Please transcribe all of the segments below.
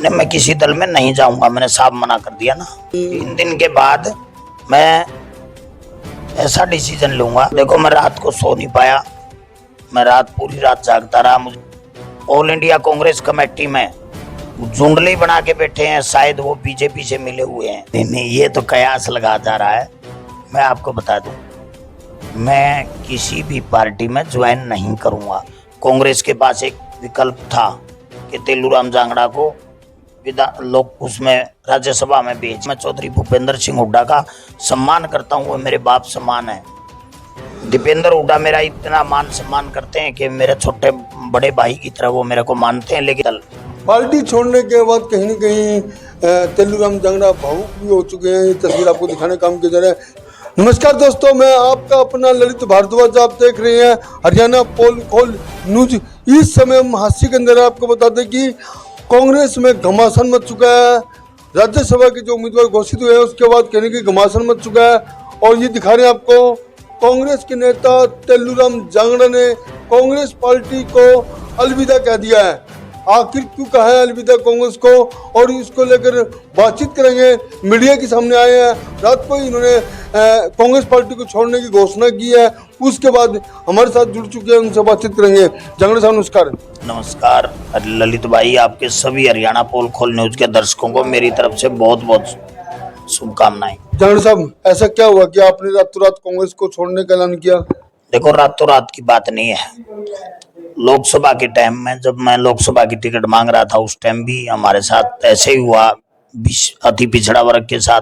नहीं, मैं किसी दल में नहीं जाऊंगा, मैंने साफ मना कर दिया ना। 3 दिन के बाद मैं ऐसा डिसीजन लूंगा। देखो, मैं रात को सो नहीं पाया, मैं पूरी रात जागता रहा। मुझे ऑल इंडिया कांग्रेस कमेटी में जुंडली बना के बैठे हैं, शायद वो बीजेपी से मिले हुए हैं। नहीं, ये तो कयास लगा जा रहा है। मैं आपको बता दूं, मैं किसी भी पार्टी में ज्वाइन नहीं करूंगा। कांग्रेस के पास एक विकल्प था कि तेलूराम जांगड़ा को लोग उसमें राज्यसभा में भेज। मैं चौधरी भूपेंद्र सिंह हुड्डा का सम्मान करता हूँ, वो मेरे बाप समान है। दीपेंद्र हुड्डा मेरा इतना मान सम्मान करते हैं कि मेरे छोटे बड़े भाई की तरह वो मेरे को मानते हैं। लेकिन पार्टी छोड़ने के बाद कहीं न कहीं तेलूराम जांगड़ा भावुक भी हो चुके हैं। ये तस्वीर आपको दिखाने का काम किया जा रहा है। नमस्कार दोस्तों, मैं आपका अपना ललित भारद्वाज। आप देख रहे हैं हरियाणा पोल खोल न्यूज। इस समय हम हादसे के अंदर आपको बता दें कि कांग्रेस में घमासान मच चुका है। राज्यसभा के जो उम्मीदवार घोषित हुए हैं उसके बाद कहने की घमासान मच चुका है। और ये दिखा रहे हैं आपको कांग्रेस के नेता तेलूराम जांगड़ा ने कांग्रेस पार्टी को अलविदा कह दिया है। आखिर क्यों कहा है अलविदा कांग्रेस को, और इसको लेकर बातचीत करेंगे। मीडिया के सामने आए हैं, रात को इन्होंने कांग्रेस पार्टी को छोड़ने की घोषणा की है। उसके बाद हमारे साथ जुड़ चुके हैं, उनसे बातचीत करेंगे। जांगड़ा साहब नमस्कार। नमस्कार ललित भाई, आपके सभी हरियाणा पोल खोल न्यूज के दर्शकों को मेरी तरफ से बहुत बहुत शुभकामनाएं। जांगड़ा साहब, ऐसा क्या हुआ कि आपने रातों रात कांग्रेस को छोड़ने का ऐलान किया? देखो, रातों रात की बात नहीं है। लोकसभा के टाइम में जब मैं लोकसभा की टिकट मांग रहा था, उस टाइम भी हमारे साथ ऐसे ही हुआ, अति पिछड़ा वर्ग के साथ।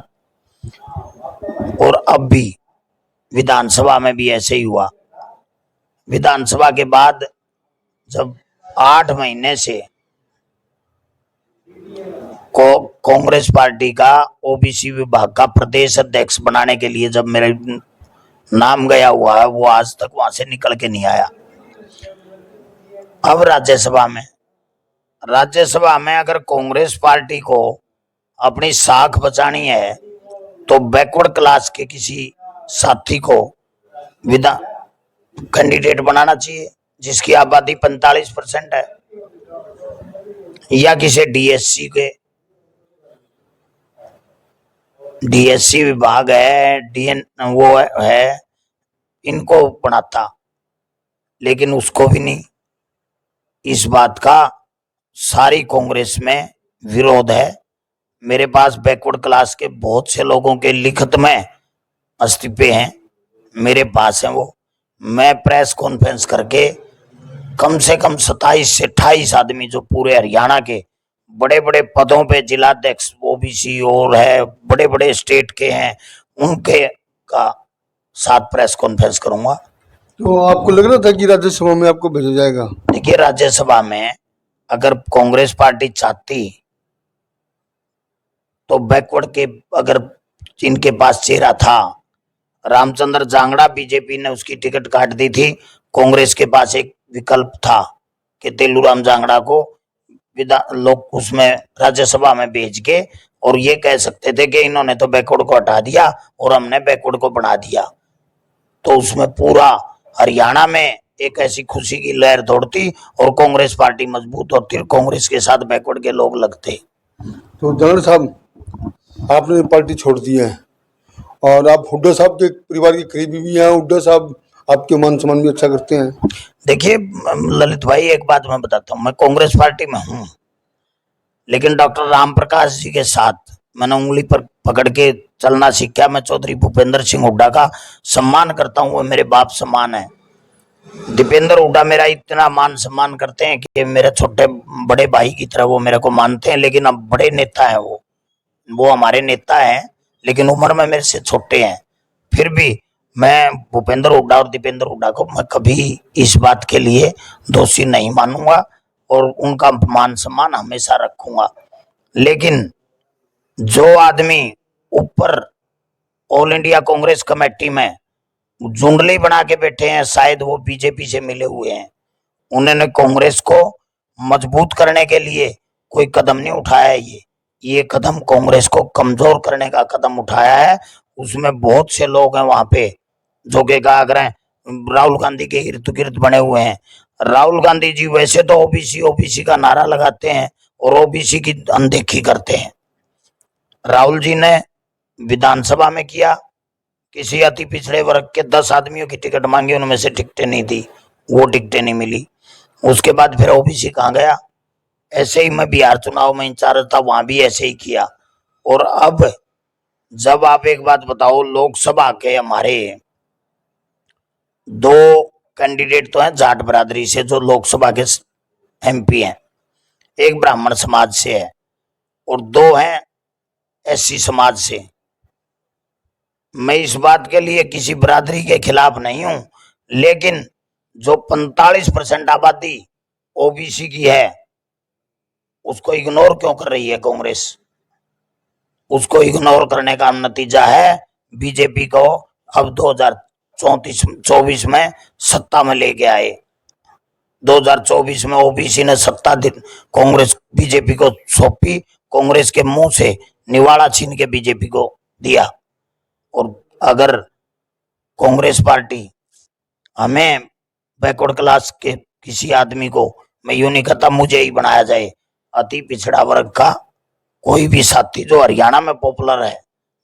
और अब भी विधानसभा में भी ऐसे ही हुआ। विधानसभा के बाद जब 8 महीने से कांग्रेस पार्टी का ओबीसी विभाग का प्रदेश अध्यक्ष बनाने के लिए जब मेरा नाम गया हुआ है, वो आज तक वहां से निकल के नहीं आया। अब राज्यसभा में अगर कांग्रेस पार्टी को अपनी साख बचानी है तो बैकवर्ड क्लास के किसी साथी को कैंडिडेट बनाना चाहिए जिसकी आबादी 45% है, या किसी डीएससी विभाग है, वो है, इनको बनाता। लेकिन उसको भी नहीं। इस बात का सारी कांग्रेस में विरोध है। मेरे पास बैकवर्ड क्लास के बहुत से लोगों के लिखित में इस्तीफे हैं, मेरे पास हैं वो। मैं प्रेस कॉन्फ्रेंस करके कम से कम 27 से 28 आदमी जो पूरे हरियाणा के बड़े बड़े पदों पे जिलाध्यक्ष ओबीसी और है, बड़े बड़े स्टेट के हैं, उनके का साथ प्रेस कॉन्फ्रेंस करूंगा। तो आपको लग रहा था कि राज्यसभा में आपको भेजा जाएगा? देखिए, राज्यसभा में अगर कांग्रेस पार्टी चाहती तो बैकवर्ड के, अगर इनके पास चेहरा था, रामचंद्र जांगड़ा बीजेपी ने उसकी टिकट काट दी थी। कांग्रेस के पास एक विकल्प था कि तेलूराम जांगड़ा को लोग उसमें राज्यसभा में भेज के और ये कह सकते थे कि इन्होंने तो बैकवर्ड को हटा दिया और हमने बैकवर्ड को बढ़ा दिया। तो उसमें पूरा हरियाणा में एक ऐसी खुशी की लहर दौड़ती और कांग्रेस पार्टी मजबूत होती और कांग्रेस के साथ बैकवर्ड के लोग लगते। तो जांगड़ा साहब, आपने पार्टी छोड़ दी है और आप हुड्डा साहब के परिवार के करीबी भी हैं। हुड्डा साहब आपके मान सम्मान भी अच्छा करते हैं। देखिए ललित भाई, एक बात मैं बताता हूँ, मैं कांग्रेस पार्टी में हूँ, लेकिन डॉक्टर राम प्रकाश जी के साथ मैंने उंगली पर पकड़ के चलना सीखा। मैं चौधरी भूपेंद्र सिंह हुड्डा का सम्मान करता हूँ, वो मेरे बाप समान है। दीपेंद्र हुड्डा मेरा इतना मान सम्मान करते हैं कि मेरे छोटे बड़े भाई की तरह वो मेरे को मानते हैं। लेकिन अब बड़े नेता है, वो हमारे नेता हैं, लेकिन उम्र में मेरे से छोटे हैं। फिर भी मैं भूपेंद्र हुड्डा और दीपेंद्र हुड्डा को मैं कभी इस बात के लिए दोषी नहीं मानूंगा और उनका मान सम्मान हमेशा रखूंगा। लेकिन जो आदमी ऊपर ऑल इंडिया कांग्रेस कमेटी में जुंडली बना के बैठे हैं, शायद वो बीजेपी से मिले हुए हैं, उन्होंने कांग्रेस को मजबूत करने के लिए कोई कदम नहीं उठाया है। ये कदम कांग्रेस को कमजोर करने का कदम उठाया है। उसमें बहुत से लोग हैं वहां पे जो के राहुल गांधी के इर्द गिर्द बने हुए हैं। राहुल गांधी जी वैसे तो ओबीसी का नारा लगाते हैं और ओबीसी की अनदेखी करते हैं। राहुल जी ने विधानसभा में किया, किसी अति पिछड़े वर्ग के 10 आदमियों की टिकट मांगी, उनमें से टिकटें नहीं दी, वो टिकटें नहीं मिली। उसके बाद फिर ओबीसी कहाँ गया? ऐसे ही मैं बिहार चुनाव में इंचार्ज था, वहां भी ऐसे ही किया। और अब जब आप एक बात बताओ, लोकसभा के हमारे 2 कैंडिडेट तो हैं जाट बरादरी से जो लोकसभा के एमपी हैं, एक ब्राह्मण समाज से है और 2 हैं एससी समाज से। मैं इस बात के लिए किसी बरादरी के खिलाफ नहीं हूं, लेकिन जो 45% आबादी ओबीसी की है उसको इग्नोर क्यों कर रही है कांग्रेस? उसको इग्नोर करने का नतीजा है बीजेपी को अब 2024 में सत्ता में लेके आए। 2024 में ओबीसी ने सत्ता कांग्रेस बीजेपी को सौंपी, कांग्रेस के मुंह से निवाड़ा छीन के बीजेपी को दिया। और अगर कांग्रेस पार्टी हमें बैकवर्ड क्लास के किसी आदमी को, मैं यूं नहीं कहता मुझे ही बनाया जाए, अति पिछड़ा वर्ग का कोई भी साथी जो हरियाणा में पॉपुलर है,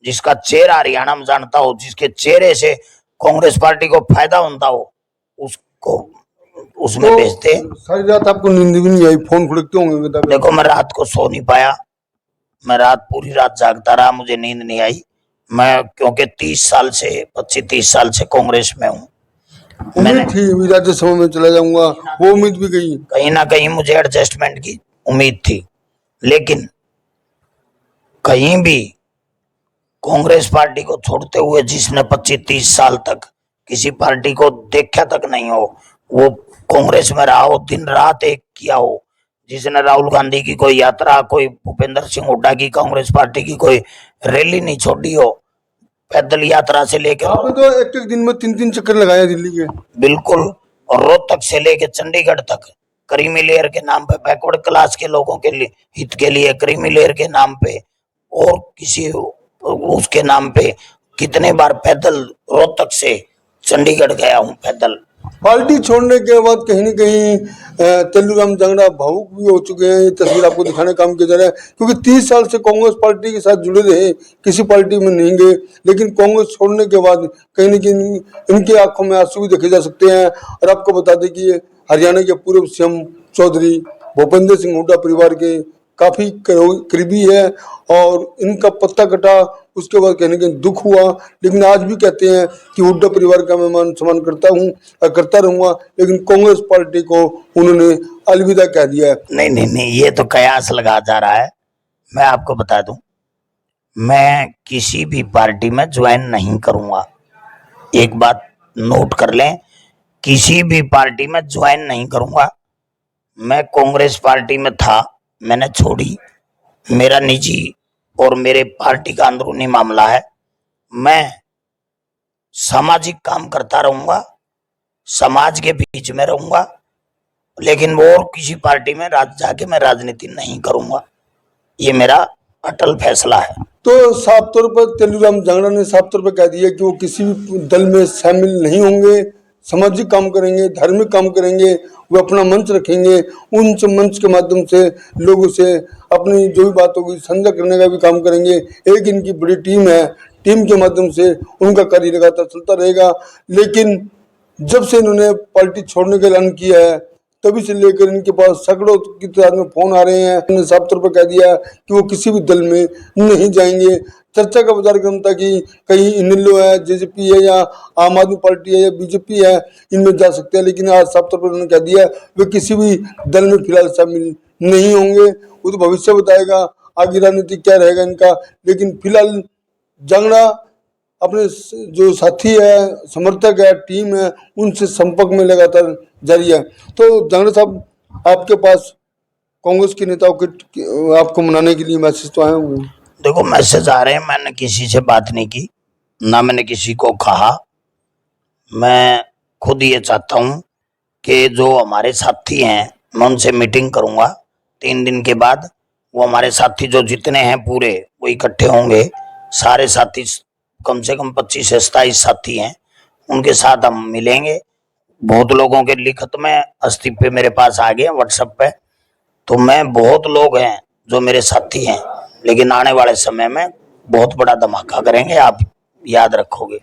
जिसका चेहरा हरियाणा में जानता हो, जिसके चेहरे से कांग्रेस पार्टी को फायदा होता हो, उसको उसमें तो भेजते। सारी रात आपको नींद भी नहीं आई, फोन खड़कते होंगे तब? देखो मैं रात को सो नहीं पाया, मैं रात पूरी रात जागता रहा, मुझे नींद नहीं आई। मैं क्योंकि 30 साल से 25-30 साल से कांग्रेस में हूँ। उम्मीद थी अभी राज्यसभा में चला जाऊंगा, वो उम्मीद भी गई। कहीं ना कहीं मुझे एडजस्टमेंट की उम्मीद थी, लेकिन कहीं भी कांग्रेस पार्टी को छोड़ते हुए जिसने 25-30 साल तक किसी पार्टी को देखा तक नहीं हो, वो कांग्रेस में रहा हो, दिन रात एक किया हो, जिसने राहुल गांधी की कोई यात्रा, कोई भूपेंद्र सिंह हुड्डा की कांग्रेस पार्टी की कोई रैली नहीं छोड़ी हो, पैदल यात्रा से लेकर आपने तो एक दिन में 3-3 चक्कर लगाया दिल्ली के। बिल्कुल, और रोहतक से लेकर चंडीगढ़ तक क्रीमी लेयर के नाम पे, बैकवर्ड क्लास के लोगों के लिए हित के लिए क्रीमी लेयर के नाम पे और किसी उसके नाम पे कितने बार पैदल रोहतक से चंडीगढ़ गया हूं पैदल। पार्टी छोड़ने के बाद कहीं न कहीं तेलुराम जांगड़ा भावुक भी हो चुके हैं। ये तस्वीर आपको दिखाने का काम किया जा रहा है, क्योंकि 30 साल से कांग्रेस पार्टी के साथ जुड़े रहे, किसी पार्टी में नहीं गए, लेकिन कांग्रेस छोड़ने के बाद कहीं न कहीं इनकी आंखों में आंसू भी देखे जा सकते हैं। और आपको बता दें कि ये हरियाणा के पूर्व सीएम चौधरी भूपेंद्र सिंह हुड्डा परिवार के काफी करीबी है और इनका पत्ता कटा, उसके बाद कहने के दुख हुआ, लेकिन आज भी कहते हैं कि हुड्डा परिवार का मैं मान सम्मान करता हूं और करता रहूंगा, लेकिन कांग्रेस पार्टी को उन्होंने अलविदा कह दिया है। नहीं नहीं नहीं, ये तो कयास लगा जा रहा है। मैं आपको बता दूं, मैं किसी भी पार्टी में ज्वाइन नहीं करूंगा। एक बात नोट कर लें, किसी भी पार्टी में ज्वाइन नहीं करूंगा। मैं कांग्रेस पार्टी में था, मैंने छोड़ी, मेरा निजी और मेरे पार्टी का अंदरूनी मामला है। मैं सामाजिक काम करता रहूंगा, समाज के बीच में रहूंगा, लेकिन वो और किसी पार्टी में जाके मैं राजनीति नहीं करूंगा। ये मेरा अटल फैसला है। तो साफ तौर पर तेलुराम जांगड़ा ने साफ तौर पर कह दिया कि वो किसी भी दल में शामिल नहीं होंगे, सामाजिक काम करेंगे, धार्मिक काम करेंगे, वो अपना मंच रखेंगे, उन मंच के माध्यम से लोगों से अपनी जो भी बात होगी साझा करने का भी काम करेंगे। एक इनकी बड़ी टीम है, टीम के माध्यम से उनका कार्य लगातार चलता रहेगा। लेकिन जब से इन्होंने पार्टी छोड़ने का ऐलान किया है, तभी से लेकर इनके पास सैकड़ों की तादाद में फोन आ रहे हैं। उन्होंने साफ तौर पर कह दिया कि वो किसी भी दल में नहीं जाएंगे। चर्चा का बाजार क्रम था कि कहीं इनेलो है, जेजेपी है, या आम आदमी पार्टी है, या बीजेपी है, इनमें जा सकते हैं, लेकिन आज साफ तौर पर उन्होंने कह दिया वे किसी भी दल में फिलहाल शामिल नहीं होंगे। वो तो भविष्य बताएगा आगे राजनीति क्या रहेगा इनका, लेकिन फिलहाल जांगड़ा अपने जो साथी है, समर्थक है, टीम है, उनसे संपर्क में लगातार जारी है। तो जांगड़ा साहब, आपके पास कांग्रेस के नेताओं के आपको मनाने के लिए मैसेज तो आए होंगे? देखो, मैसेज आ रहे हैं, मैंने किसी से बात नहीं की, ना मैंने किसी को कहा। मैं खुद ये चाहता हूँ कि जो हमारे साथी हैं मैं उनसे मीटिंग करूँगा 3 दिन के बाद। वो हमारे साथी जो जितने हैं पूरे वो इकट्ठे होंगे, सारे साथी कम से कम 25 से 27 साथी हैं, उनके साथ हम मिलेंगे। बहुत लोगों के लिखत में इस्तीफे मेरे पास आ गए व्हाट्सएप पे, तो मैं बहुत लोग हैं जो मेरे साथी हैं, लेकिन आने वाले समय में बहुत बड़ा धमाका करेंगे, आप याद रखोगे।